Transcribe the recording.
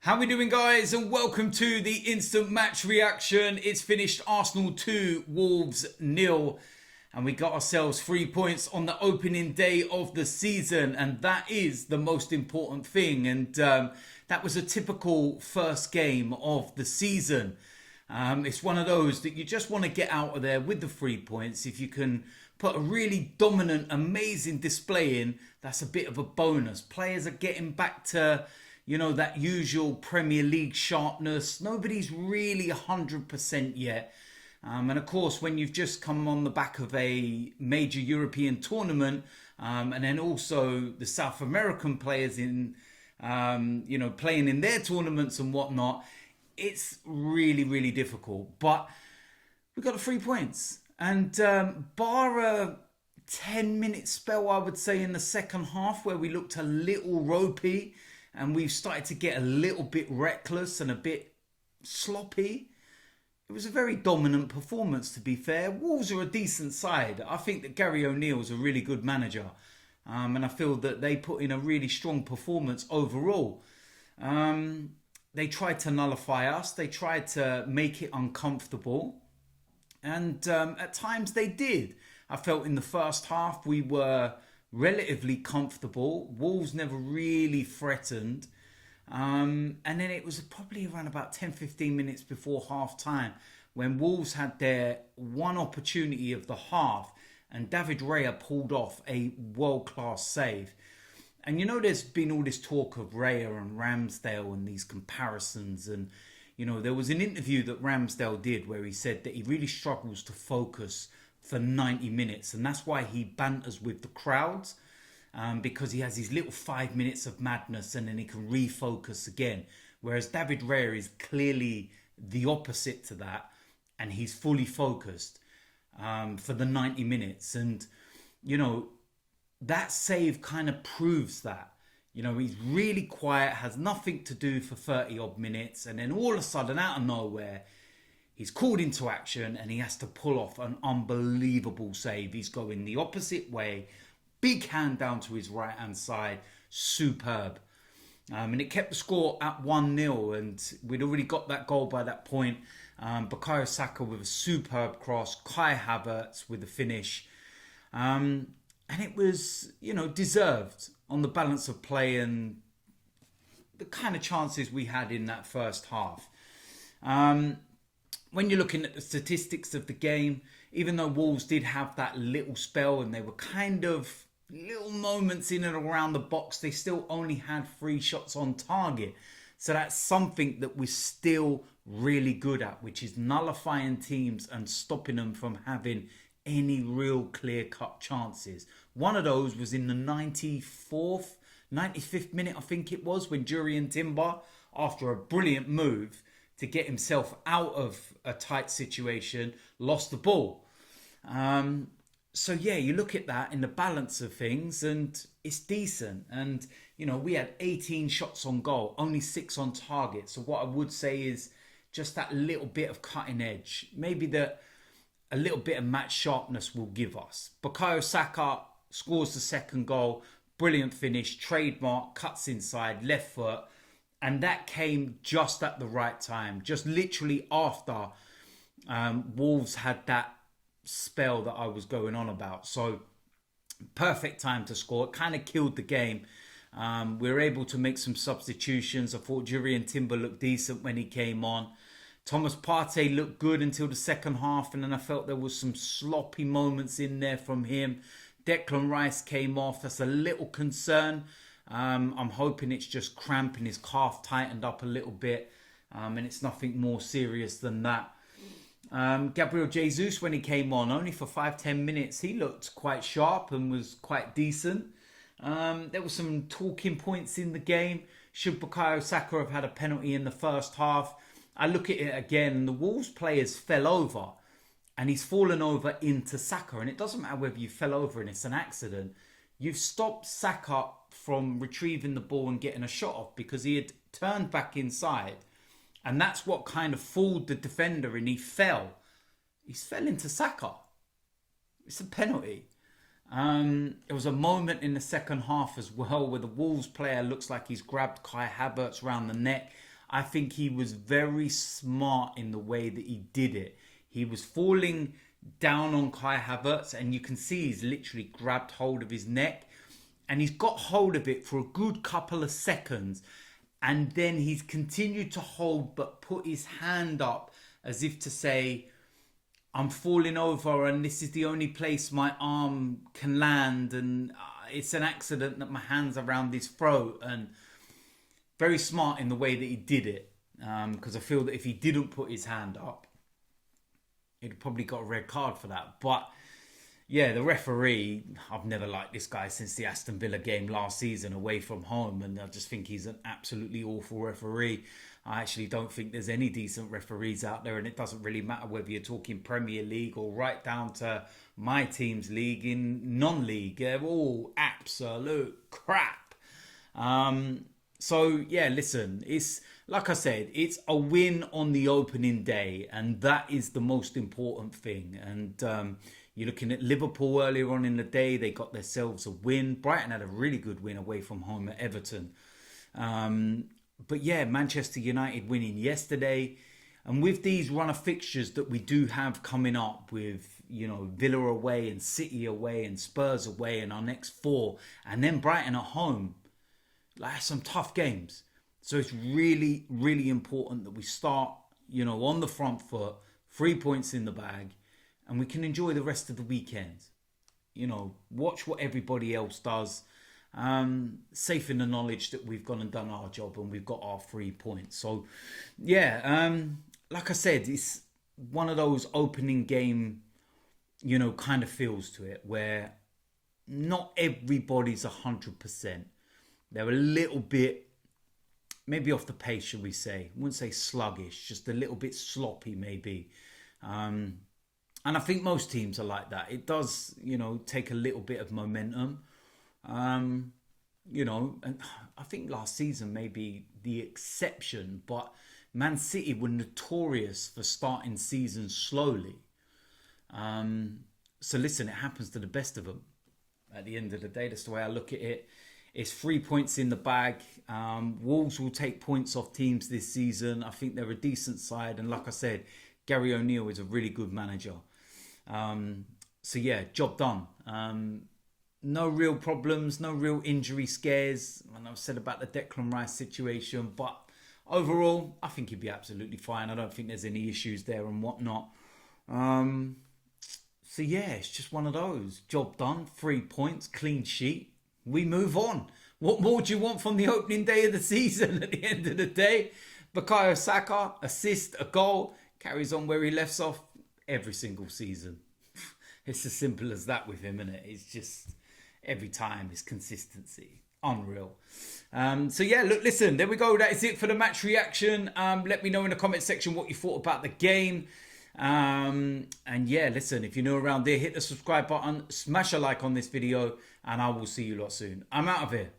How we doing, guys? And welcome to the instant match reaction. It's finished Arsenal 2, Wolves 0. And we got ourselves 3 points on the opening day of the season. And that is the most important thing. And that was a typical first game of the season. It's one of those that you just want to get out of there with the 3 points. If you can put a really dominant, amazing display in, that's a bit of a bonus. Players are getting back to, that usual Premier League sharpness. Nobody's really 100% yet. And of course, when you've just come on the back of a major European tournament, and then also the South American players playing in their tournaments and whatnot, it's really, really difficult. But we got the 3 points. And bar a 10-minute spell, I would say, in the second half where we looked a little ropey and we've started to get a little bit reckless and a bit sloppy. It was a very dominant performance, to be fair. Wolves are a decent side. I think that Gary O'Neill's a really good manager. And I feel that they put in a really strong performance overall. They tried to nullify us. They tried to make it uncomfortable. And at times they did. I felt in the first half we were relatively comfortable. Wolves never really threatened. And then it was probably around about 10-15 minutes before half time when Wolves had their one opportunity of the half and David Raya pulled off a world-class save. And there's been all this talk of Raya and Ramsdale and these comparisons. And, there was an interview that Ramsdale did where he said that he really struggles to focus for 90 minutes. And that's why he banters with the crowds. Because he has these little 5 minutes of madness and then he can refocus again. Whereas David Raya is clearly the opposite to that. And he's fully focused for the 90 minutes. And, that save kind of proves that. He's really quiet, has nothing to do for 30 odd minutes. And then all of a sudden, out of nowhere, he's called into action and he has to pull off an unbelievable save. He's going the opposite way. Big hand down to his right-hand side. Superb. And it kept the score at 1-0. And we'd already got that goal by that point. Bukayo Saka with a superb cross. Kai Havertz with the finish. And it was, deserved on the balance of play and the kind of chances we had in that first half. When you're looking at the statistics of the game, even though Wolves did have that little spell and they were kind of little moments in and around the box, they still only had 3 shots on target. So that's something that we're still really good at, which is nullifying teams and stopping them from having any real clear-cut chances. One of those was in the 95th minute, I think it was, when Jurriën Timber, after a brilliant move to get himself out of a tight situation, lost the ball. So yeah, you look at that in the balance of things and it's decent. And, we had 18 shots on goal, only 6 on target. So what I would say is just that little bit of cutting edge. Maybe that a little bit of match sharpness will give us. Bukayo Saka scores the second goal. Brilliant finish. Trademark. Cuts inside. Left foot. And that came just at the right time. Just literally after Wolves had that spell that I was going on about. So perfect time to score. It kind of killed the game. We were able to make some substitutions. I thought Jurriën Timber looked decent when he came on. Thomas Partey looked good until the second half, and then I felt there was some sloppy moments in there from him. Declan Rice came off. That's a little concern. I'm hoping it's just cramping. His calf tightened up a little bit, and it's nothing more serious than that. Gabriel Jesus, when he came on, only for 5-10 minutes, he looked quite sharp and was quite decent. There were some talking points in the game. Should Bukayo Saka have had a penalty in the first half? I look at it again, the Wolves players fell over and he's fallen over into Saka. And it doesn't matter whether you fell over and it's an accident. You've stopped Saka from retrieving the ball and getting a shot off because he had turned back inside. And that's what kind of fooled the defender and he fell. He fell into Saka. It's a penalty. There was a moment in the second half as well where the Wolves player looks like he's grabbed Kai Havertz around the neck. I think he was very smart in the way that he did it. He was falling down on Kai Havertz, and you can see he's literally grabbed hold of his neck, and he's got hold of it for a good couple of seconds, and then he's continued to hold but put his hand up as if to say, I'm falling over and this is the only place my arm can land, and it's an accident that my hand's around his throat. And very smart in the way that he did it, because I feel that if he didn't put his hand up, he'd probably got a red card for that. But yeah, the referee, I've never liked this guy since the Aston Villa game last season away from home, and I just think he's an absolutely awful referee. I actually don't think there's any decent referees out there, and it doesn't really matter whether you're talking Premier League or right down to my team's league in non-league. They're all absolute crap. So yeah, listen, it's like I said, it's a win on the opening day, and that is the most important thing. And you're looking at Liverpool earlier on in the day, they got themselves a win. Brighton had a really good win away from home at Everton. But yeah, Manchester United winning yesterday. And with these run of fixtures that we do have coming up with, you know, Villa away and City away and Spurs away and our next 4, and then Brighton at home, like some tough games. So it's really, really important that we start, you know, on the front foot, 3 points in the bag, and we can enjoy the rest of the weekend. You know, watch what everybody else does. Safe in the knowledge that we've gone and done our job and we've got our 3 points. So yeah, like I said, it's one of those opening game, you know, kind of feels to it where not everybody's 100%. They're a little bit maybe off the pace, should we say. I wouldn't say sluggish, just a little bit sloppy maybe. And I think most teams are like that. It does, you know, take a little bit of momentum. You know, and I think last season may be the exception, but Man City were notorious for starting seasons slowly. So listen, it happens to the best of them. At the end of the day, that's the way I look at it. It's 3 points in the bag. Wolves will take points off teams this season. I think they're a decent side, and like I said, Gary O'Neill is a really good manager. So yeah, job done. No real problems, no real injury scares. And I've said about the Declan Rice situation, but overall, I think he'd be absolutely fine. I don't think there's any issues there and whatnot. So yeah, it's just one of those. Job done, 3 points, clean sheet. We move on. What more do you want from the opening day of the season at the end of the day? Bukayo Saka, assist, a goal, carries on where he left off every single season. It's as simple as that with him, isn't it? It's just every time it's consistency. Unreal. So yeah, look, listen, there we go. That is it for the match reaction. Let me know in the comment section what you thought about the game. And yeah, listen, if you're new around there, hit the subscribe button, smash a like on this video, and I will see you lot soon. I'm out of here.